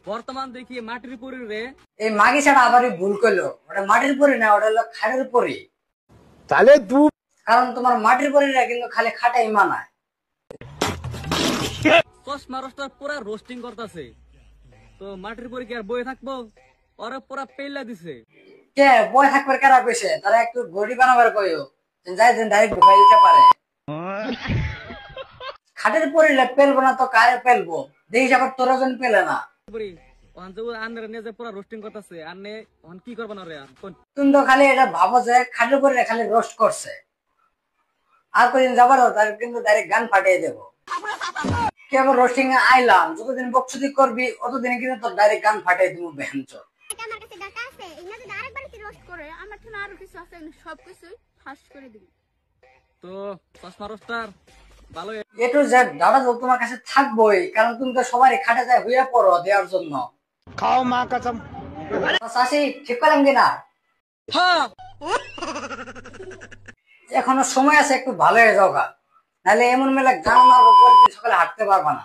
বর্তমান দেখি মাটির পরি রে। এই মাগি ছাড়া আবারই ভুল করলো, ওটা মাটির পরি না, ওটা হলো খাটের পরি। তাহলে তুই কারণ তোমার মাটির পরিরা কিন্তু খালি খাটাই মানায়। চশমা রোস্টার পুরা রোস্টিং করতেছে, তো মাটির পরি কি আর বয়ে থাকবো? ওরা পুরা পেল্লা দিছে। কে বয় থাকবার কারা পেছে, তারা একটু গড়ি বানাবার কইও, যাই যেন ডাইরেক্ট ঢুকাই দিতে পারে। খাটের পরিলে পেলবো না তো কারে পেলবো, দেখি আবার তোরা যেন পেলে না। পরি ওখান যে আন্নের নিয়ে যে পুরা রোস্টিং করতেছে, আন্নে ওখান কি করবে না রে? আর কোন তুমি তো খালি এটা ভাবো যে খাটের পরিলে খালি রোস্ট করছে, আর কদিন যাবার তার কিন্তু ডাইরেক্ট গান ফাটিয়ে দেবো। কে আবার রোস্টিং এ আইলাম, যতদিন বকচুদি করবি অতদিন কিন্তু তোর ডাইরেক্ট গান ফাটিয়ে দিব বেঞ্চো। আমার কাছে ডাটা আছে, ইনা যদি আরেকবার কি রোস্ট করে, আমার তো আরো কিছু আছে, সবকিছু ফাঁস করে দিবি। তো চশমা রোস্টার ভালো। এটু যে দাদা তো তোমার কাছে থাকবোই, কারণ তুমি তো সবারই খাটে যায় হইয়া পড়ো দেওয়ার জন্য। খাও মা কসম। চাষি ঠিক করলাম কিনা? হ্যাঁ, এখনো সময় আছে, একটু ভালো হয়ে যাও গা, নাহলে এমন মেলা গান মারবো পরে সকালে হাঁটতে পারবা না।